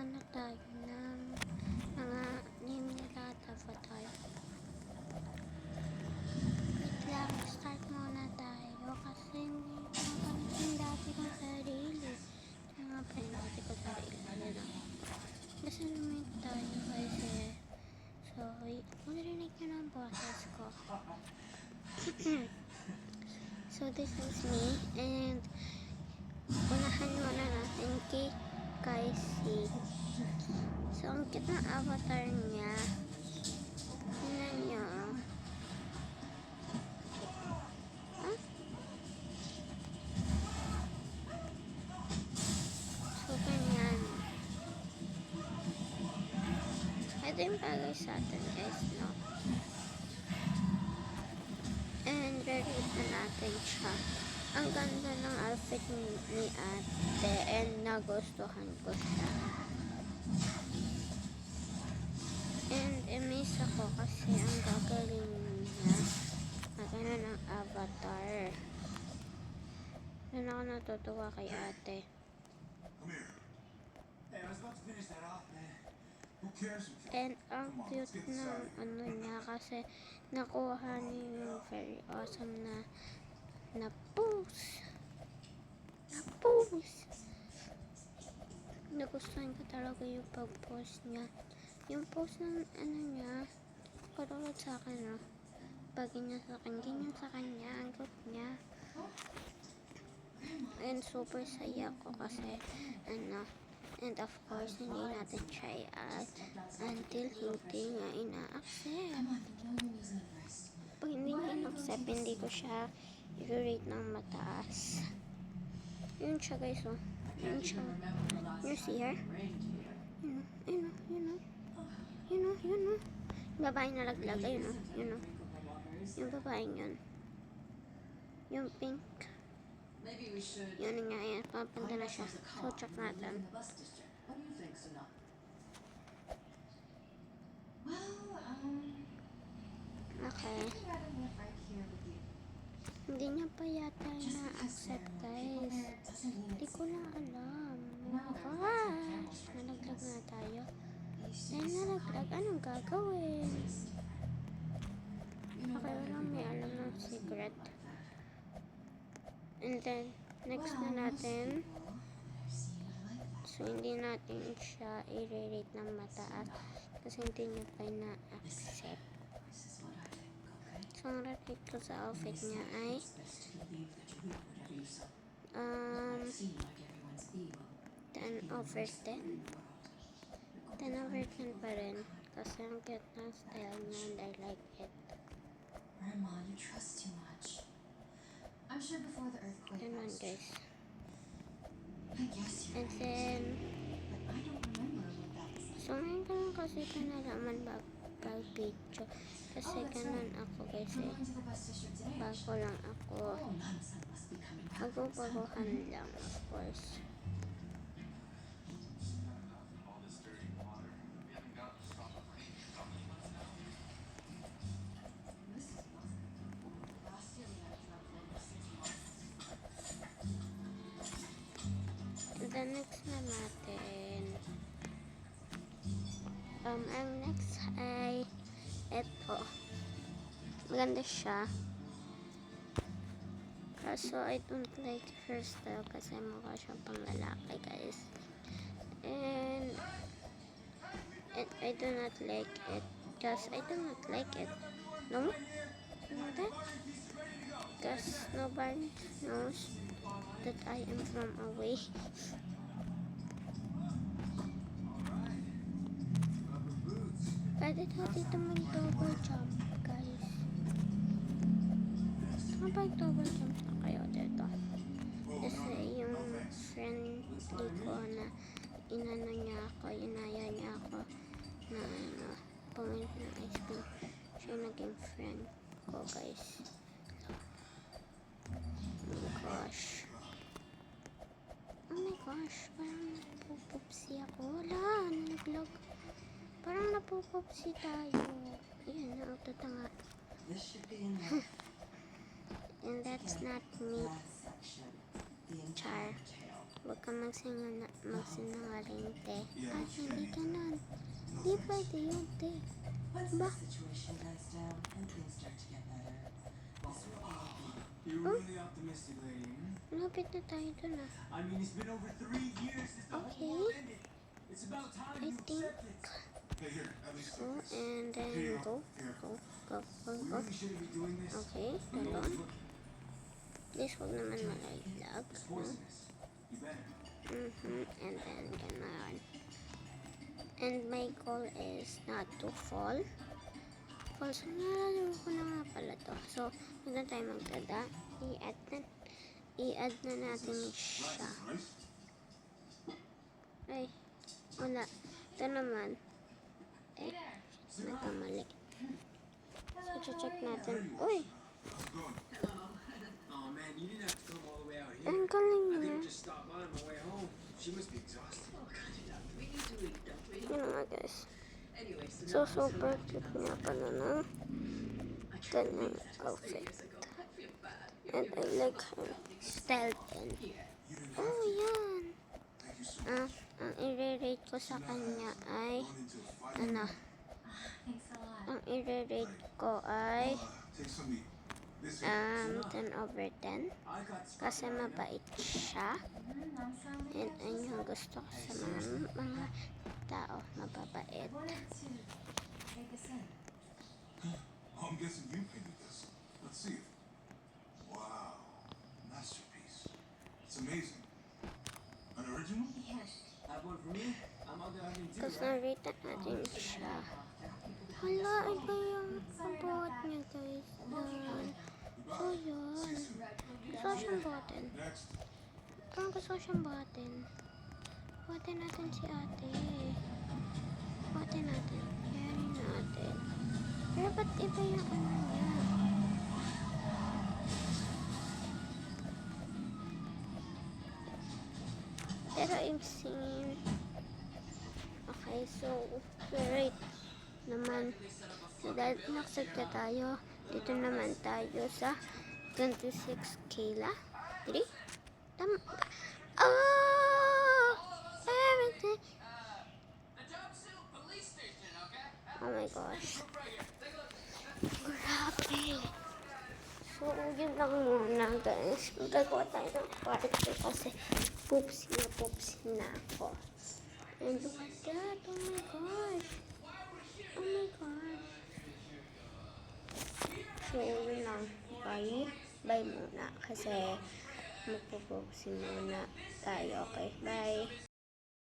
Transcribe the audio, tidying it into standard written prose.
muna tayo ng mga name nila at avatar. Wait lang, start muna tayo kasi hindi ko napansin dati kong sarili. Kaya nga pa yung dati ko sarili. Basta lumit tayo kasi so, marinig nyo na ang boses ko. So, this is me and unahan muna natin kay Kaisi. So, ang cute ng avatar niya. Tingnan nyo. Huh? So, ganyan. Ito yung bagay sa atin, guys, no? And ready na natin siya. Ang ganda ng outfit ni ate and nagustuhan ko siya. And imiss ako kasi ang gagaling niya. Magana ng avatar. Doon ako natutuwa kay ate. And ang cute ng ano niya kasi nakuha niya yung very awesome na pose. Nagustuhan ko talaga yung pag-pose niya. Yung pose ng ano niya, patulad sa akin, no? Bagay niya sa akin, ganyan sa kanya, ang cute niya. And super saya ko kasi, ano, and of course, hindi natin siya i-add until hindi niya ina-accept. Pag hindi niya ina-accept, hindi ko siya i-rate ng mataas. Yun siya, guys, oh. Yun siya. You see her? You know. Babae na laglag, ayun, oh. Yung babaeng yun. Yung pink. Yun nga, yan. Papunta na siya. So, check natin. Okay. Hindi niya pa yata na-accept, guys. Hindi ko lang alam. Gosh! Nalaglag na tayo. Dahil nalaglag, anong gagawin? Okay, walang may alam ng secret. And then, next na natin. So, hindi natin siya i-rate ng mataas kasi hindi niya pa na-accept. So, ang rate ko sa outfit niya ay 10 over 10. 10 over 10 pa rin kasi ang cute ng style niya and I like it. Grandma, you trust too much. I'm sure before the earthquake. Ganun, guys. I guess you're And then, but I don't remember what that was like. so ngayon ko lang kasi ito nalaman bago video. Kasi ganun ako, guys, We're eh. going to the bus district today. Bago lang ako. Oh, Nansan must be coming back. Bago-baguhan lang, of course. The next na natin. Ang next ay eto. Maganda siya. Kaso I don't like her style kasi mukha siyang pang lalaki, guys. And I do not like it. Because I do not like it. No? You know that? Because nobody knows that I am from away. Pwede daw dito mag-double jump, guys. Mag-double jump na kayo dito. Kasi yung friendly ko na inano niya ako, inaya niya ako na pumili ng ice cream. Siya naging friend ko, guys. Oh my gosh, parang napupupsi ako. Wala, nalaglag. Parang napupupsi tayo. Ayan, nautot nga. And that's not me. Char. Huwag ka magsinungaling, te. Ay, hindi ganun. Di pwede yun, te. Once Ba? the situation dies down and things start to get better, this will all be. You're really optimistic, lady. Lapit na tayo dun, ah. I mean, it's been over 3 years since the Okay. whole world ended. It's about time I you think- accept it. Hey, here, at least So, and then go. We really shouldn't be doing this. Okay, We know ganon. it's looking. Please, huwag naman malaglag. It's poisonous. You better. And then ganon. And my goal is not to fall. So, nalaro ko na nga pala to. So, huwag na tayo magdada. I-add na natin siya. Ay, wala. Ito naman. Eh, nagkamali. So, check natin. Uy! Oh man, you didn't have to come all the way out here. Ang galing I niya. could have just stopped by on my way home. She must be exhausted. We need to eat, don't we? Yun nga, guys. Anyway, So, super cute nga pala ng I tried to ganyang make that 3 outfit. years ago. I feel bad. And I like her style din. Oh, yan. Ang i-rate ko sa kanya ay, ano, Thanks a lot. ang i-rate ko ay, 10/10. I got Kasi mabait siya. I'm sorry. And ayun yung gusto ko sa mga tao, mababait. I wanted to take us in. I'm guessing you painted this. Let's see it. Wow. Masterpiece. It's amazing. An original? Yes. Have one for me. I'm out there having tea, Tapos right? na-rate natin siya. Hala, iba yung pabuhat niya, guys. Yan. So, yun. Gusto ko siyang buhatin. Next. Parang gusto ko siyang buhatin. Buhatin natin si ate. Buhatin natin. Carry natin. Pero ba't iba yung ano niya? Pero I've seen. Okay, so, right naman. So, dahil naksag na tayo, dito naman tayo sa 26 kila. 3? Tama. Oh! Everything. Oh my gosh. Grabe. So, yun lang muna, guys. Magagawa tayo ng part 2 kasi poops na ako. And look at that. Oh my gosh. Oh my god. So, yun lang. Bye. Bye muna. Kasi magpo-poops muna tayo. Okay, bye.